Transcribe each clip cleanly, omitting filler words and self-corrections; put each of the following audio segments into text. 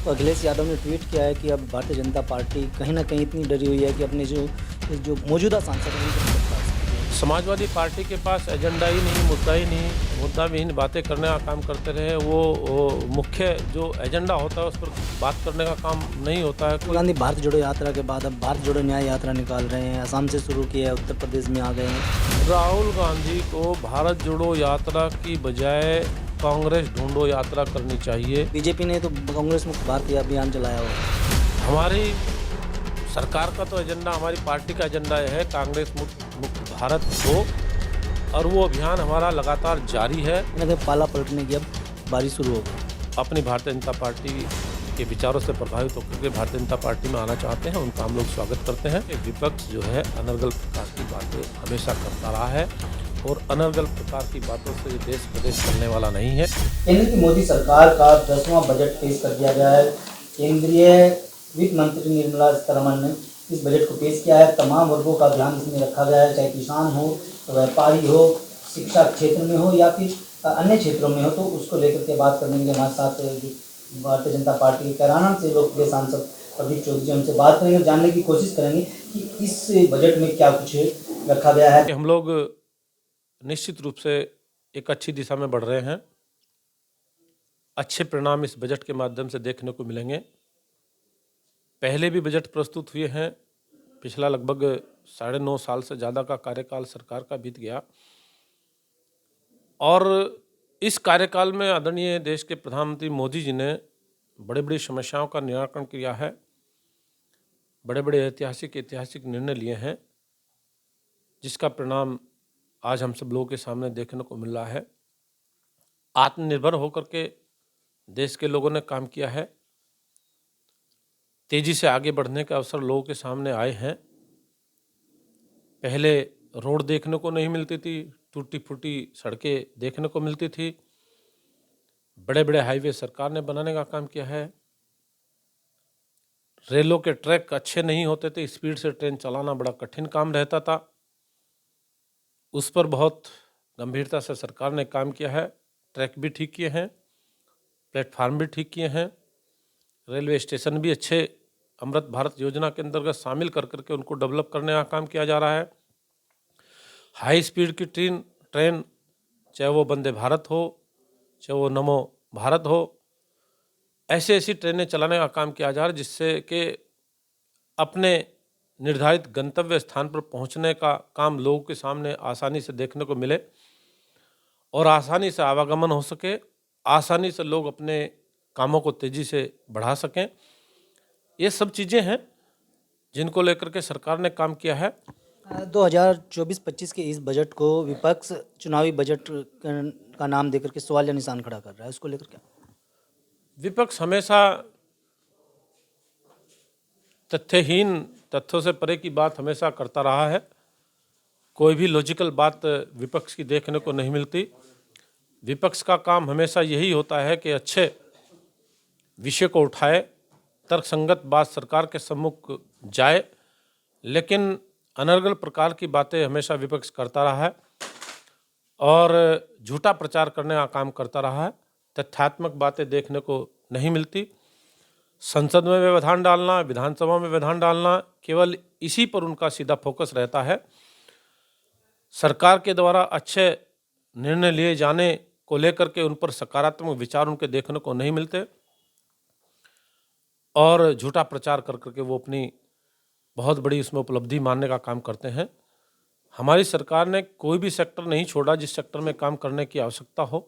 तो अखिलेश यादव ने ट्वीट किया है कि अब भारतीय जनता पार्टी कहीं न कहीं इतनी डरी हुई है कि अपने जो जो मौजूदा सांसद हैं उनको नहीं बता सकती। समाजवादी पार्टी के पास एजेंडा ही नहीं, मुद्दा ही नहीं, मुद्दा विहीन बातें करने का काम करते रहे। वो मुख्य जो एजेंडा होता है उस पर बात करने का काम नहीं होता है। राहुल गांधी भारत जोड़ो यात्रा के बाद अब भारत जोड़ो न्याय यात्रा निकाल रहे हैं, असम से शुरू किया है, उत्तर प्रदेश में आ गए हैं। राहुल गांधी को भारत जोड़ो यात्रा की बजाय कांग्रेस ढूंढो यात्रा करनी चाहिए। बीजेपी ने तो कांग्रेस मुक्त भारतीय अभियान चलाया हुआ। हमारी सरकार का तो एजेंडा, हमारी पार्टी का एजेंडा है कांग्रेस मुक्त भारत हो, और वो अभियान हमारा लगातार जारी है। पाला पलटने की अब बारी शुरू हो गई। अपनी भारतीय जनता पार्टी के विचारों से प्रभावित होकर के भारतीय जनता पार्टी में आना चाहते हैं, उनका हम लोग स्वागत करते हैं। विपक्ष जो है अनर्गल प्रकार की बातें हमेशा करता रहा है और अनर्गल प्रकार की बातों से देश प्रदेश चलने वाला नहीं है। केंद्र की मोदी सरकार का 10वां बजट पेश कर दिया गया है। केंद्रीय वित्त मंत्री निर्मला सीतारमण ने इस बजट को पेश किया है। तमाम वर्गों का ध्यान इसमें रखा गया है, चाहे किसान हो, व्यापारी हो, शिक्षा क्षेत्र में हो या फिर अन्य क्षेत्रों में हो, तो उसको लेकर के बात करने के लिए हमारे साथ भारतीय जनता पार्टी के कैराना से लोकप्रिय सांसद प्रदीप चौधरी जी हमसे बात करेंगे, जानने की कोशिश करेंगे कि इस बजट में क्या कुछ रखा गया है। हम लोग निश्चित रूप से एक अच्छी दिशा में बढ़ रहे हैं। अच्छे परिणाम इस बजट के माध्यम से देखने को मिलेंगे। पहले भी बजट प्रस्तुत हुए हैं। पिछला लगभग 9.5 साल से ज़्यादा का कार्यकाल सरकार का बीत गया, और इस कार्यकाल में आदरणीय देश के प्रधानमंत्री मोदी जी ने बड़े बड़ी समस्याओं का निराकरण किया है, बड़े बड़े ऐतिहासिक निर्णय लिए हैं, जिसका परिणाम आज हम सब लोगों के सामने देखने को मिल रहा है। आत्मनिर्भर होकर के देश के लोगों ने काम किया है। तेजी से आगे बढ़ने के अवसर लोगों के सामने आए हैं। पहले रोड देखने को नहीं मिलती थी, टूटी फूटी सड़कें देखने को मिलती थी। बड़े बड़े हाईवे सरकार ने बनाने का काम किया है। रेलों के ट्रैक अच्छे नहीं होते थे, स्पीड से ट्रेन चलाना बड़ा कठिन काम रहता था। उस पर बहुत गंभीरता से सरकार ने काम किया है। ट्रैक भी ठीक किए हैं, प्लेटफार्म भी ठीक किए हैं, रेलवे स्टेशन भी अच्छे अमृत भारत योजना के अंतर्गत शामिल कर करके उनको डेवलप करने का काम किया जा रहा है। हाई स्पीड की ट्रेन चाहे वो वंदे भारत हो, चाहे वो नमो भारत हो, ऐसी ट्रेनें चलाने का काम किया जा रहा है, जिससे कि अपने निर्धारित गंतव्य स्थान पर पहुंचने का काम लोगों के सामने आसानी से देखने को मिले और आसानी से आवागमन हो सके, आसानी से लोग अपने कामों को तेजी से बढ़ा सकें। ये सब चीज़ें हैं जिनको लेकर के सरकार ने काम किया है। 2024-25 के इस बजट को विपक्ष चुनावी बजट का नाम देकर के सवाल या निशान खड़ा कर रहा है, उसको लेकर क्या? विपक्ष हमेशा तथ्यहीन, तथ्यों से परे की बात हमेशा करता रहा है। कोई भी लॉजिकल बात विपक्ष की देखने को नहीं मिलती। विपक्ष का काम हमेशा यही होता है कि अच्छे विषय को उठाए, तर्कसंगत बात सरकार के सम्मुख जाए, लेकिन अनर्गल प्रकार की बातें हमेशा विपक्ष करता रहा है और झूठा प्रचार करने का काम करता रहा है। तथ्यात्मक बातें देखने को नहीं मिलती। संसद में व्यवधान डालना, विधानसभा में व्यवधान डालना, केवल इसी पर उनका सीधा फोकस रहता है। सरकार के द्वारा अच्छे निर्णय लिए जाने को लेकर के उन पर सकारात्मक विचार उनके देखने को नहीं मिलते और झूठा प्रचार कर करके वो अपनी बहुत बड़ी उसमें उपलब्धि मानने का काम करते हैं। हमारी सरकार ने कोई भी सेक्टर नहीं छोड़ा जिस सेक्टर में काम करने की आवश्यकता हो।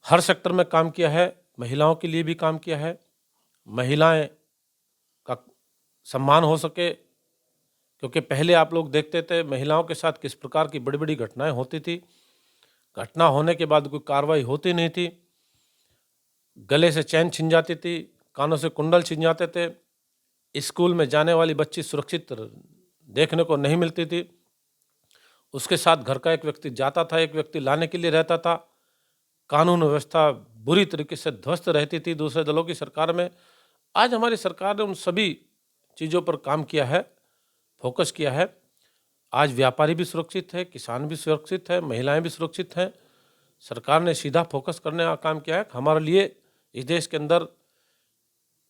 हर सेक्टर में काम किया है। महिलाओं के लिए भी काम किया है, महिलाएं का सम्मान हो सके, क्योंकि पहले आप लोग देखते थे महिलाओं के साथ किस प्रकार की बड़ी बड़ी घटनाएं होती थी। घटना होने के बाद कोई कार्रवाई होती नहीं थी। गले से चैन छिन जाती थी, कानों से कुंडल छिन जाते थे, स्कूल में जाने वाली बच्ची सुरक्षित देखने को नहीं मिलती थी। उसके साथ घर का एक व्यक्ति जाता था, एक व्यक्ति लाने के लिए रहता था। कानून व्यवस्था बुरी तरीके से ध्वस्त रहती थी दूसरे दलों की सरकार में। आज हमारी सरकार ने उन सभी चीज़ों पर काम किया है, फोकस किया है। आज व्यापारी भी सुरक्षित है, किसान भी सुरक्षित है, महिलाएं भी सुरक्षित हैं। सरकार ने सीधा फोकस करने का काम किया है। हमारे लिए इस देश के अंदर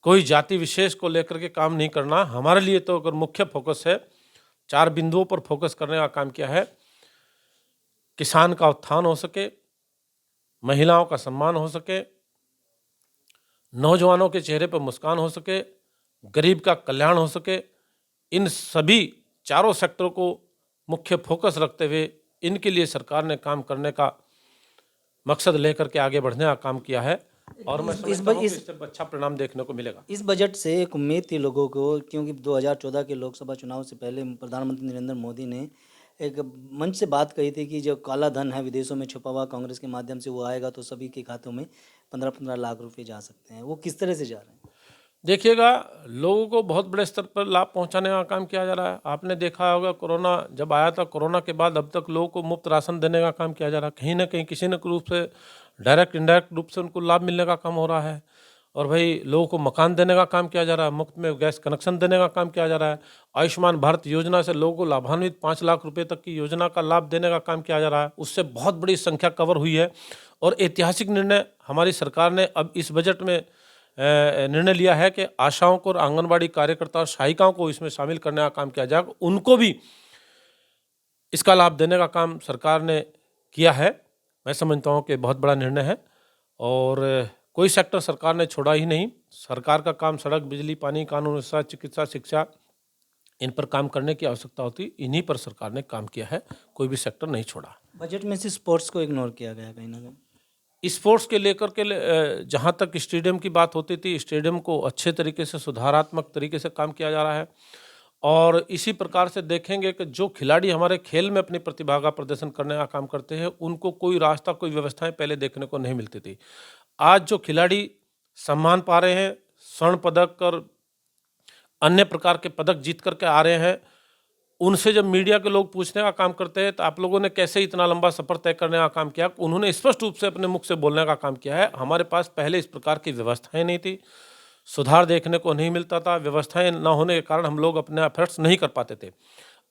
कोई जाति विशेष को लेकर के काम नहीं करना। हमारे लिए तो अगर मुख्य फोकस है, 4 बिंदुओं पर फोकस करने का काम किया है। किसान का उत्थान हो सके, महिलाओं का सम्मान हो सके, नौजवानों के चेहरे पर मुस्कान हो सके, गरीब का कल्याण हो सके। इन सभी चारों सेक्टर को मुख्य फोकस रखते हुए इनके लिए सरकार ने काम करने का मकसद लेकर के आगे बढ़ने का काम किया है और मैं समझता हूं कि इससे अच्छा परिणाम देखने को मिलेगा। इस बजट से एक उम्मीद थी लोगों को, क्योंकि 2014 के लोकसभा चुनाव से पहले प्रधानमंत्री नरेंद्र मोदी ने एक मंच से बात कही थी कि जो काला धन है विदेशों में छुपा हुआ, कांग्रेस के माध्यम से वो आएगा तो सभी के खातों में 15-15 लाख रुपए जा सकते हैं। वो किस तरह से जा रहे हैं? देखिएगा, लोगों को बहुत बड़े स्तर पर लाभ पहुंचाने का काम किया जा रहा है। आपने देखा होगा, कोरोना जब आया था, कोरोना के बाद अब तक लोगों को मुफ्त राशन देने का काम किया जा रहा है। कहीं ना कहीं किसी न रूप से डायरेक्ट इनडायरेक्ट रूप से उनको लाभ मिलने का काम हो रहा है। और भाई, लोगों को मकान देने का काम किया जा रहा है, मुफ्त में गैस कनेक्शन देने का काम किया जा रहा है। आयुष्मान भारत योजना से लोगों को लाभान्वित 5 लाख रुपए तक की योजना का लाभ देने का काम किया जा रहा है। उससे बहुत बड़ी संख्या कवर हुई है और ऐतिहासिक निर्णय हमारी सरकार ने अब इस बजट में निर्णय लिया है कि आशाओं को और आंगनबाड़ी कार्यकर्ता और सहायिकाओं को इसमें शामिल करने का काम किया जाएगा। उनको भी इसका लाभ देने का काम सरकार ने किया है। मैं समझता हूँ कि बहुत बड़ा निर्णय है और कोई सेक्टर सरकार ने छोड़ा ही नहीं। सरकार का काम सड़क, बिजली, पानी, कानून व्यवस्था, चिकित्सा, शिक्षा, इन पर काम करने की आवश्यकता होती, इन्हीं पर सरकार ने काम किया है। कोई भी सेक्टर नहीं छोड़ा। बजट में से स्पोर्ट्स को इग्नोर किया गया कहीं ना कहीं। स्पोर्ट्स के लेकर के जहाँ तक स्टेडियम की बात होती थी, स्टेडियम को अच्छे तरीके से सुधारात्मक तरीके से काम किया जा रहा है और इसी प्रकार से देखेंगे कि जो खिलाड़ी हमारे खेल में अपनी प्रतिभा का प्रदर्शन करने का काम करते हैं, उनको कोई रास्ता, कोई व्यवस्थाएं पहले देखने को नहीं मिलती थी। आज जो खिलाड़ी सम्मान पा रहे हैं, स्वर्ण पदक और अन्य प्रकार के पदक जीत करके आ रहे हैं, उनसे जब मीडिया के लोग पूछने का काम करते हैं तो आप लोगों ने कैसे इतना लंबा सफ़र तय करने का काम किया, उन्होंने स्पष्ट रूप से अपने मुख से बोलने का काम किया है। हमारे पास पहले इस प्रकार की व्यवस्थाएं नहीं थी, सुधार देखने को नहीं मिलता था, व्यवस्थाएं न होने के कारण हम लोग अपने एफर्ट्स नहीं कर पाते थे।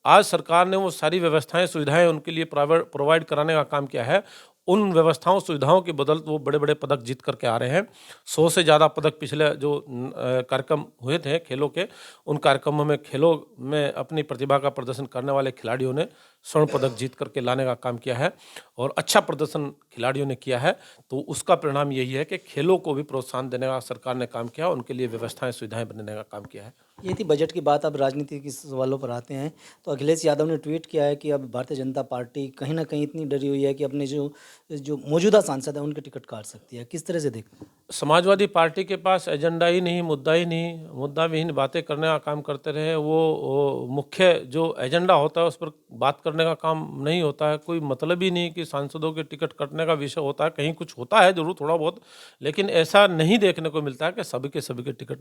आज सरकार ने वो सारी व्यवस्थाएं, सुविधाएं उनके लिए प्रोवाइड कराने का काम किया है। उन व्यवस्थाओं, सुविधाओं के बदल वो बड़े बड़े पदक जीत करके आ रहे हैं। 100 से ज़्यादा पदक पिछले जो कार्यक्रम हुए थे खेलों के, उन कार्यक्रमों में खेलों में अपनी प्रतिभा का प्रदर्शन करने वाले खिलाड़ियों ने स्वर्ण पदक जीत करके लाने का काम किया है और अच्छा प्रदर्शन खिलाड़ियों ने किया है। तो उसका परिणाम यही है कि खेलों को भी प्रोत्साहन देने का सरकार ने काम किया, उनके लिए व्यवस्थाएं, सुविधाएं बनाने का काम किया है। ये थी बजट की बात। अब राजनीति के सवालों पर आते हैं तो अखिलेश यादव ने ट्वीट किया है कि अब भारतीय जनता पार्टी कहीं ना कहीं इतनी डरी हुई है कि अपने जो मौजूदा सांसद हैं उनके टिकट काट सकती है। किस तरह से देखते हैं? समाजवादी पार्टी के पास एजेंडा ही नहीं, मुद्दा ही नहीं, मुद्दा विहीन बातें करने का काम करते रहे। वो मुख्य जो एजेंडा होता है उस पर बात करने का काम नहीं होता है। कोई मतलब ही नहीं कि सांसदों के टिकट कटने का विषय होता है। कहीं कुछ होता है जरूर थोड़ा बहुत, लेकिन ऐसा नहीं देखने को मिलता है कि सभी के टिकट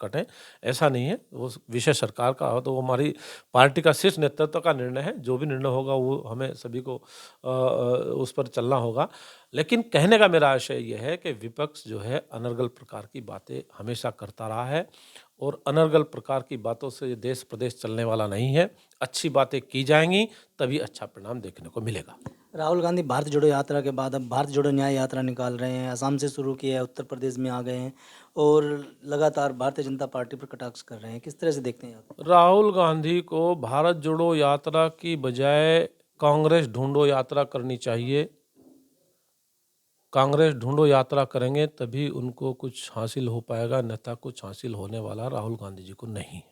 कटें। ऐसा नहीं है। वो विषय सरकार का हो तो वो हमारी पार्टी का शीर्ष नेतृत्व का निर्णय है। जो भी निर्णय होगा वो हमें सभी को उस पर चलना होगा। लेकिन कहने का मेरा आशय यह है कि विपक्ष जो है अनर्गल प्रकार की बातें हमेशा करता रहा है और अनर्गल प्रकार की बातों से ये देश प्रदेश चलने वाला नहीं है। अच्छी बातें की जाएंगी तभी अच्छा परिणाम देखने को मिलेगा। राहुल गांधी भारत जोड़ो यात्रा के बाद अब भारत जोड़ो न्याय यात्रा निकाल रहे हैं। असम से शुरू किया है, उत्तर प्रदेश में आ गए हैं और लगातार भारतीय जनता पार्टी पर कटाक्ष कर रहे हैं। किस तरह से देखते हैं आप? राहुल गांधी को भारत जोड़ो यात्रा की बजाय कांग्रेस ढूंढो यात्रा करनी चाहिए। कांग्रेस ढूंढो यात्रा करेंगे तभी उनको कुछ हासिल हो पाएगा, अन्यथा कुछ हासिल होने वाला राहुल गांधी जी को नहीं है।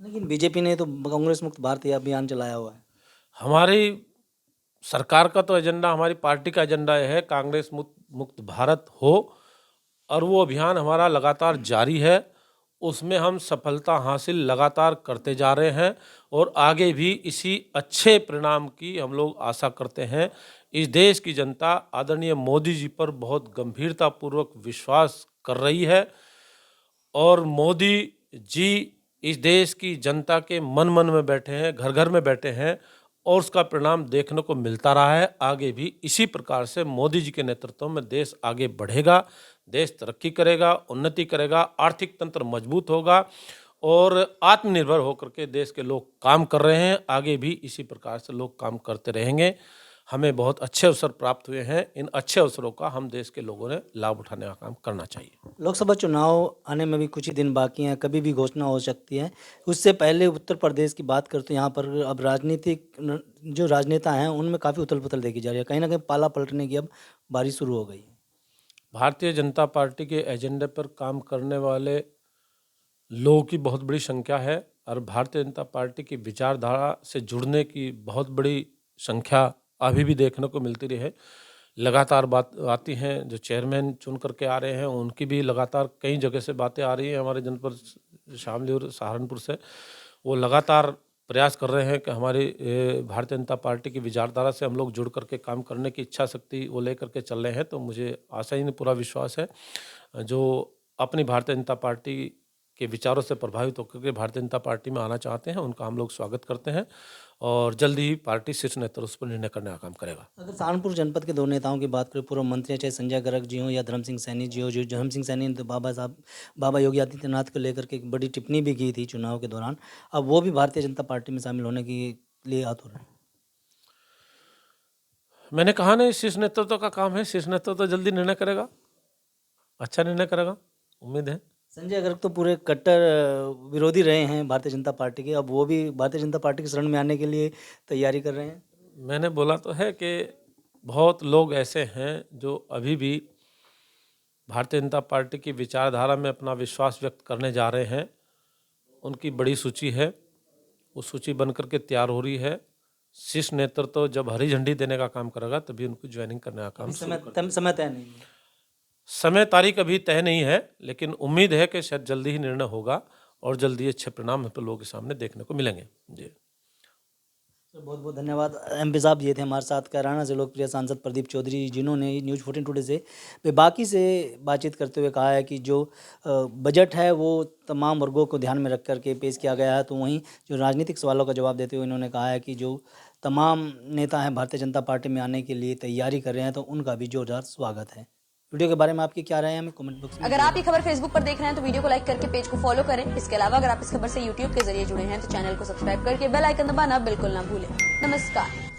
लेकिन बीजेपी ने तो कांग्रेस मुक्त भारत अभियान चलाया हुआ है। हमारी सरकार का तो एजेंडा, हमारी पार्टी का एजेंडा यह है कांग्रेस मुक्त भारत हो और वो अभियान हमारा लगातार जारी है। उसमें हम सफलता हासिल लगातार करते जा रहे हैं और आगे भी इसी अच्छे परिणाम की हम लोग आशा करते हैं। इस देश की जनता आदरणीय मोदी जी पर बहुत गंभीरतापूर्वक विश्वास कर रही है और मोदी जी इस देश की जनता के मन मन में बैठे हैं, घर घर में बैठे हैं और उसका परिणाम देखने को मिलता रहा है। आगे भी इसी प्रकार से मोदी जी के नेतृत्व में देश आगे बढ़ेगा, देश तरक्की करेगा, उन्नति करेगा, आर्थिक तंत्र मजबूत होगा और आत्मनिर्भर होकर के देश के लोग काम कर रहे हैं। आगे भी इसी प्रकार से लोग काम करते रहेंगे। हमें बहुत अच्छे अवसर प्राप्त हुए हैं। इन अच्छे अवसरों का हम देश के लोगों ने लाभ उठाने का काम करना चाहिए। लोकसभा चुनाव आने में भी कुछ ही दिन बाकी हैं, कभी भी घोषणा हो सकती है। उससे पहले उत्तर प्रदेश की बात करते हैं, यहाँ पर अब जो राजनेता हैं उनमें काफ़ी उथल-पुथल देखी जा रही है। कहीं न कहीं पाला पलटने की अब बारी शुरू हो गई है। भारतीय जनता पार्टी के एजेंडे पर काम करने वाले लोगों की बहुत बड़ी संख्या है और भारतीय जनता पार्टी की विचारधारा से जुड़ने की बहुत बड़ी संख्या अभी भी देखने को मिलती रही है। लगातार बात आती हैं, जो चेयरमैन चुन करके आ रहे हैं उनकी भी लगातार कई जगह से बातें आ रही हैं। हमारे जनपद शामली और सहारनपुर से वो लगातार प्रयास कर रहे हैं कि हमारी भारतीय जनता पार्टी की विचारधारा से हम लोग जुड़ करके काम करने की इच्छा शक्ति वो लेकर के चल रहे हैं। तो मुझे आशा ही नहीं, पूरा विश्वास है, जो अपनी भारतीय जनता पार्टी के विचारों से प्रभावित होकर के भारतीय जनता पार्टी में आना चाहते हैं, उनका हम लोग स्वागत करते हैं और जल्द ही पार्टी शीर्ष नेतृत्व उस पर निर्णय करने का काम करेगा। अगर सहारनपुर जनपद के 2 नेताओं की बात करें, पूर्व मंत्री चाहे संजय गर्ग जी हों या धर्म सिंह सैनी जी हों, जो धर्म सिंह सैनी ने तो बाबा योगी आदित्यनाथ को लेकर के एक बड़ी टिप्पणी भी की थी चुनाव के दौरान। अब वो भी भारतीय जनता पार्टी में शामिल होने के लिए आतुर हैं। मैंने कहा नहीं, शीर्ष नेतृत्व का काम है, शीर्ष नेतृत्व जल्दी निर्णय करेगा, अच्छा निर्णय करेगा, उम्मीद है। संजय गर्ग तो पूरे कट्टर विरोधी रहे हैं भारतीय जनता पार्टी के, अब वो भी भारतीय जनता पार्टी की शरण में आने के लिए तैयारी कर रहे हैं। मैंने बोला तो है कि बहुत लोग ऐसे हैं जो अभी भी भारतीय जनता पार्टी की विचारधारा में अपना विश्वास व्यक्त करने जा रहे हैं। उनकी बड़ी सूची है, वो सूची बन करके तैयार हो रही है। शीर्ष नेतृत्व जब हरी झंडी देने का काम करेगा तभी उनको ज्वाइनिंग करने का काम समय तय नहीं है। समय तारीख अभी तय नहीं है, लेकिन उम्मीद है कि शायद जल्दी ही निर्णय होगा और जल्दी अच्छे परिणाम हम लोगों के सामने देखने को मिलेंगे। जी बहुत बहुत धन्यवाद एमपी साहब। ये थे हमारे साथ कैराना से लोकप्रिय सांसद प्रदीप चौधरी, जिन्होंने न्यूज़ 14 टुडे से बेबाकी से बातचीत करते हुए कहा है कि जो बजट है वो तमाम वर्गों को ध्यान में रख करके पेश किया गया है। तो वहीं जो राजनीतिक सवालों का जवाब देते हुए इन्होंने कहा है कि जो तमाम नेता हैं भारतीय जनता पार्टी में आने के लिए तैयारी कर रहे हैं, तो उनका भी जोरदार स्वागत है। वीडियो के बारे में आपकी क्या राय है, हमें कमेंट बॉक्स में। अगर आप ये खबर फेसबुक पर देख रहे हैं तो वीडियो को लाइक करके पेज को फॉलो करें। इसके अलावा अगर आप इस खबर से यूट्यूब के जरिए जुड़े हैं तो चैनल को सब्सक्राइब करके बेल आइकन दबाना बिल्कुल ना भूलें। नमस्कार।